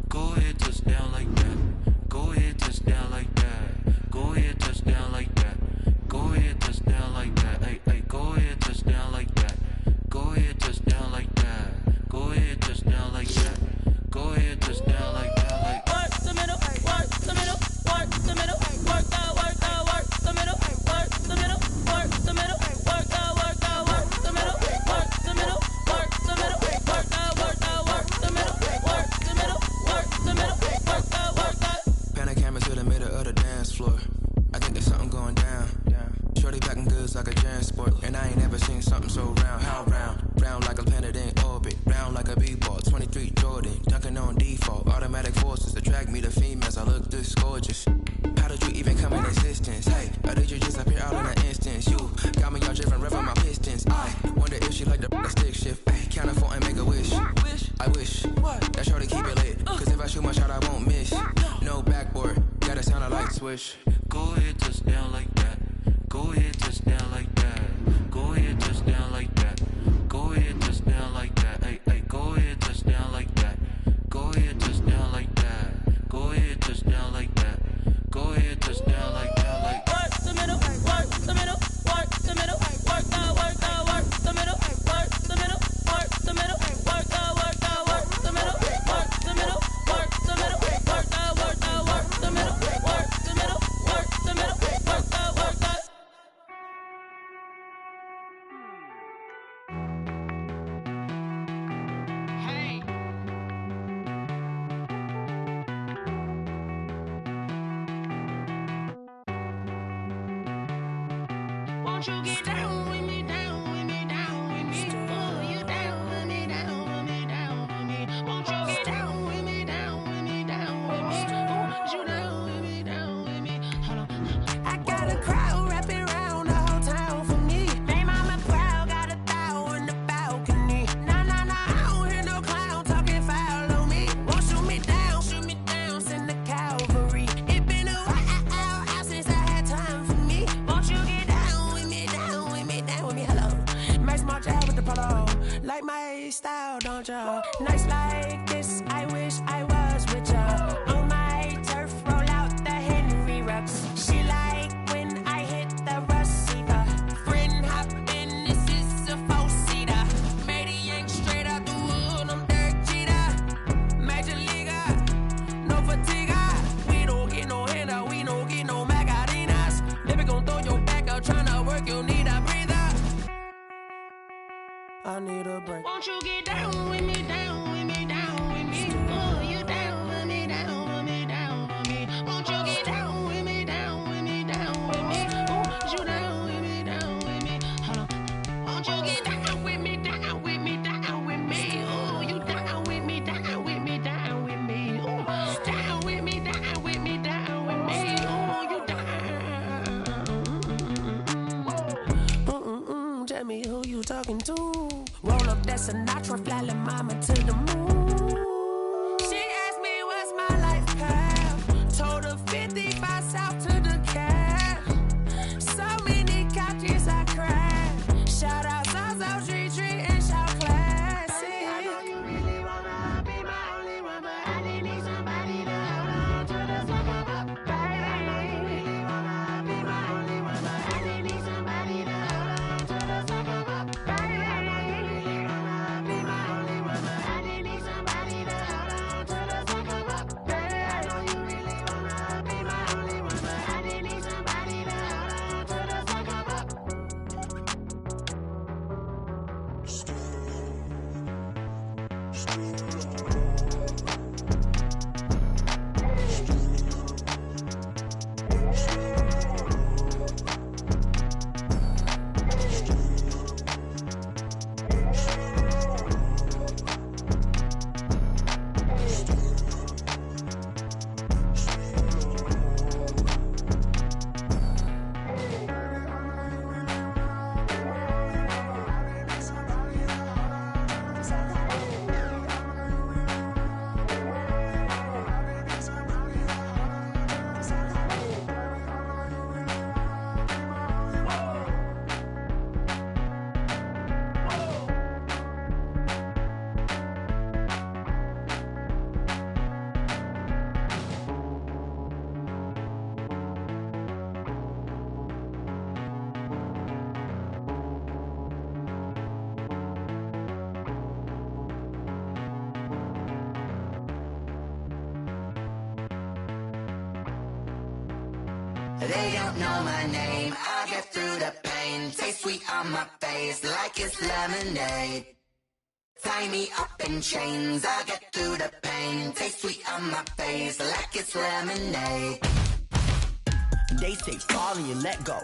Speaker 6: Go ahead, touchdown like that. Go ahead, touchdown like that. Go ahead, touchdown like that. Go ahead, touchdown like that. Hey, hey, go ahead, touchdown like that. Go ahead, touchdown like that. Go ahead, touchdown like that. Go ahead, touchdown like that. Like work the middle, work the middle, work the middle, work the middle, work the middle, work the middle, work the middle, work the middle, work the middle, work the middle, work the middle, work the middle, work the middle, work the middle, work the Hey. Won't you get down with me, down with me, down with me? Oh, you down with me, down with me, down with me. Won't you get down with me, down with me, down with me? Oh, you down with me, down with me? Hold on.
Speaker 1: I got a crowd wrapping around the whole town for me. They mama proud, got a thou in the balcony. Nah, nah, nah, I don't hear no clown talking foul on me. Won't shoot me down, send the cavalry. It been a while since I had time for me. Won't you get down with me, down with me, down with me? Hello, Max March out with the polo. Like my style, don't ya? Nights like this, I wish I was with ya. On my turf, roll out the Henry Rux. She like when I hit the receiver. Friend hop in, this is a four-seater. Made a yank straight out the wood, I'm Derek Jeter. Major leaguer, no fatigue. We don't get no handout, we don't get no Macarinas. Never gon' throw your back out, tryna work your need.
Speaker 7: I need a break.
Speaker 8: Won't you get down with me, down with me, down with me? Oh, you down with me, down with me, down with me. Won't you get down with me, down with me, down with me? Oh, you down with me, down with me? Hold on. Won't you get down with me, down with me, down with me? Oh, you down with me, down with me, down with me? Oh, down with me, down with me, down with me? Oh, you down. Tell me who you talking to. Roll up that Sinatra, fly la mama to the moon. She asked me what's my life path. Told her 55 south to the cab. So many couches I cried. Shout out South South Street Tree and shout classic. I know you really wanna be my only one, but I didn't need somebody to hold on to the sucker up, baby. I know you really wanna be my only one, but I didn't need somebody to hold on to the sucker up, baby. I know you really wanna be my only one, but I didn't need somebody to hold on to the sucker up, baby. I know you really wanna be my only one, but I didn't need somebody to hold on to the sucker up.
Speaker 9: They don't know my name, I get through the pain. Taste sweet on my face like it's lemonade. Tie me up in chains, I get through the pain. Taste sweet on my face like it's lemonade.
Speaker 10: They say fall and you let go,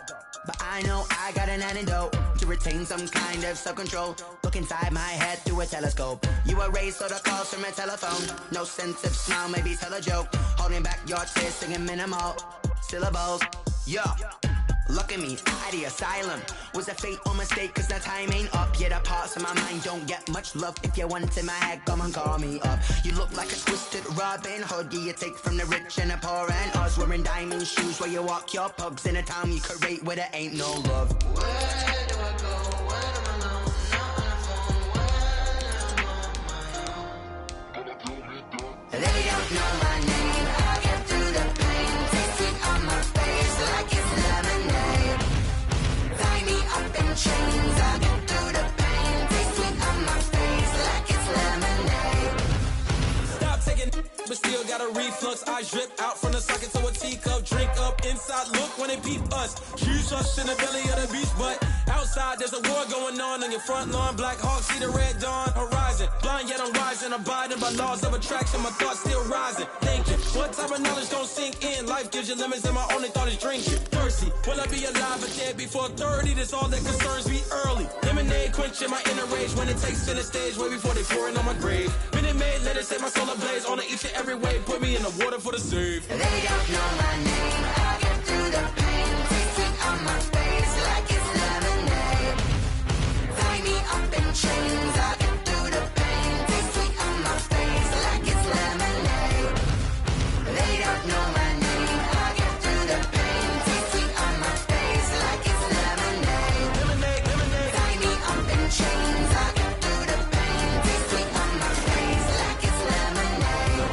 Speaker 10: but I know I got an antidote to retain some kind of self-control. Look inside my head through a telescope. You erase all the calls from a telephone. No sense of smile, maybe tell a joke. Holding back your tears, singing minimal syllables. Yeah, look at me, out the asylum. Was a fate or mistake, cause the time ain't up. Yeah, the parts of my mind don't get much love. If you want in my head, come and call me up. You look like a twisted Robin Hood. Yeah, you take from the rich and the poor and us. Wearing diamond shoes where you walk your pugs in a town you create where there ain't no love.
Speaker 9: Where do I go? When I'm alone? Not on the phone. When I'm on my own. They don't know my name. I get through the pain. Taste sweet on my face like it's lemonade. Tie me up in chains. I get through the pain. Taste sweet on my face like it's lemonade.
Speaker 7: Stop taking but still got a reflux. I drip out from the socket to a teacup. Drink up inside, look when they peep us. Huge us in the belly of the beach, but outside there's a war going on your front lawn. Black Hawk, see the red dawn horizon. Blind yet I'm rising, abiding by laws of attraction. My thoughts still rising. Thinking, what type of knowledge don't sink in? Life gives you limits and my only thought is drinking. Thirsty, will I be alive or dead before 30? That's all that concerns me early. Lemonade quenching my inner rage when it takes center stage way before they pour it on my grave. Minute Maid, let it set my soul ablaze on each and every way. Put me in the water for the save.
Speaker 9: They don't know my name. I get through the pain. Taste sweet on my face like it's lemonade. Tie me up in chains. I get through the pain. Taste sweet on my face like it's lemonade. They don't know my name. I get through the pain. Taste sweet on my face like it's lemonade.
Speaker 7: Lemonade, lemonade.
Speaker 9: Tie me up in chains. I get through the pain. Taste sweet on my face like it's lemonade.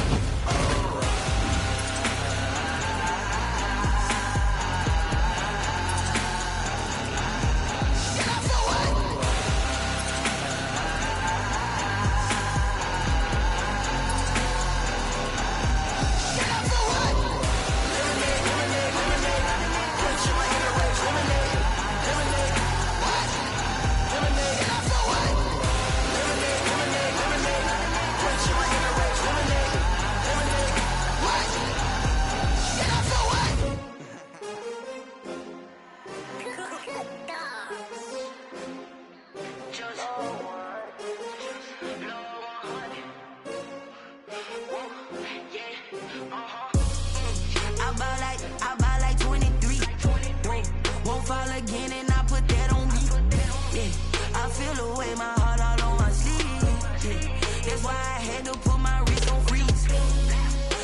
Speaker 10: feel away my heart all on my sleeve. Yeah. That's why I had to put my wrist on freeze.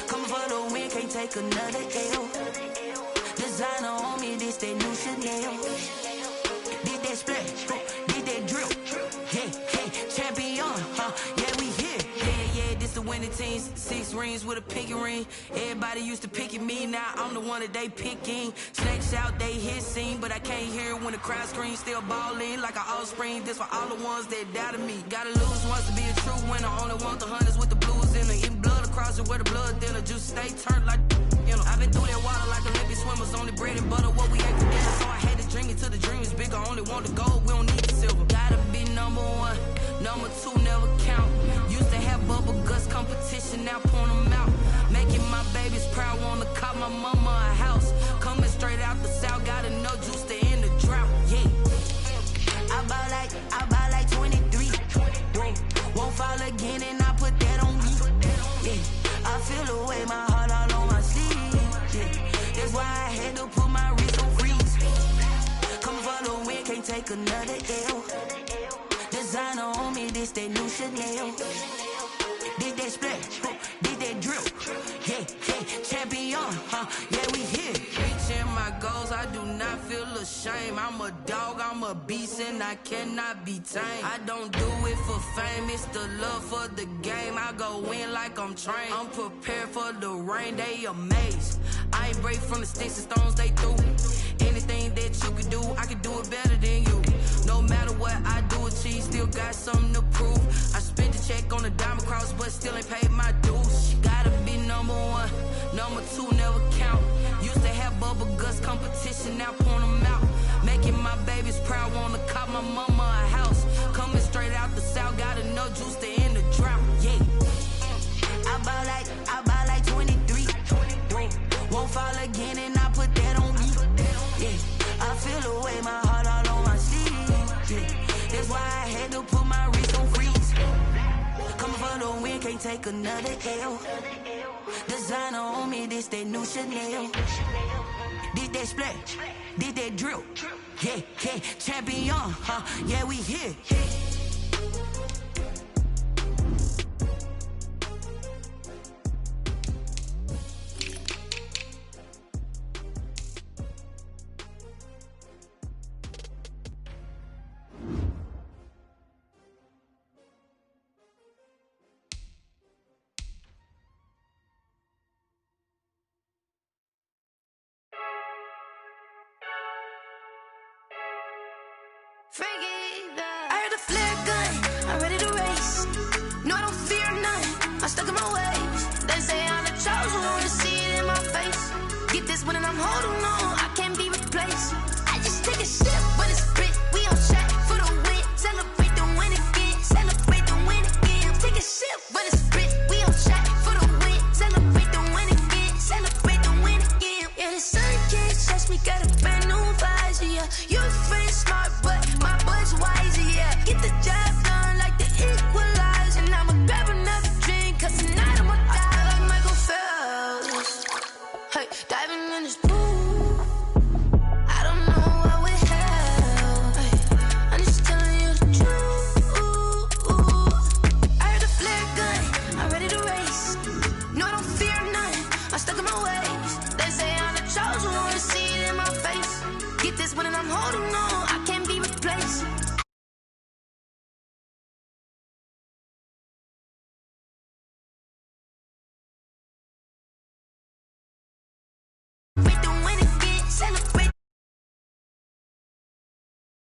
Speaker 10: Coming for the win, can't take another L. Designer on me, this that new Chanel. Did that splash, did that drill. Yeah, champion, yeah, we here. Yeah, this the winning teams. 6 rings with a pinky ring. Everybody used to pick at me, now I'm the one that they picking. Snakes out, they hit scene, but I can't hear it when the crowd screams. Still ballin' like an offspring. This for all the ones that doubted me. Gotta lose once to be a true winner. Only want the hunters with the blues in it. Eating blood across it where the blood dinner. Juice stay turned like, you know. I've been through that water like Olympic swimmers. Only bread and butter, what we ate for dinner. So I had to drink it till the dream is bigger. Only want the gold, we don't need the silver. Gotta be number 1, number 2 never count. Used to have bubble guts competition, now point them out. Making my babies proud, wanna cop my mama a house. Coming straight out the south, gotta know juice to end the drought. Yeah, I buy like 23. Won't fall again and I put that on me. Yeah, I feel away my heart all on my sleeve. Yeah, that's why I had to put my wrist on freeze. Come for the win, can't take another L. Designer on me, this that new Chanel. Did that splash, did that drill. Yeah, champion, yeah, we here. Reaching my goals, I do not feel ashamed. I'm a dog, I'm a beast, and I cannot be tamed. I don't do it for fame, it's the love for the game. I go in like I'm trained. I'm prepared for the rain, they amazed. I ain't break from the sticks and stones they threw. Anything that you can do, I can do it better than you. No matter what I do, achieve, still got something to prove. I spent the check on the diamond cross, but still ain't paid my dues. Gotta be number 1, number 2 never count. Used to have bubble guts competition, now point them out. Making my babies proud, wanna cop my mama a house. Coming straight out the south, gotta know juice to end the drought. Yeah, I buy like 23. Won't fall again and I put that on me. Yeah, I feel away my heart all on my sleeve. Yeah, that's why I had to put my wrist on freeze. Coming for the win, can't take another L. Designer on me, this that new Chanel. Did that splash, did that drill. Yeah, champion, yeah, we here.
Speaker 1: I heard the flare gun, I'm ready to race. No, I don't fear none, I'm stuck in my ways. They say I'm the chosen one, to see it in my face. Get this one and I'm holding on.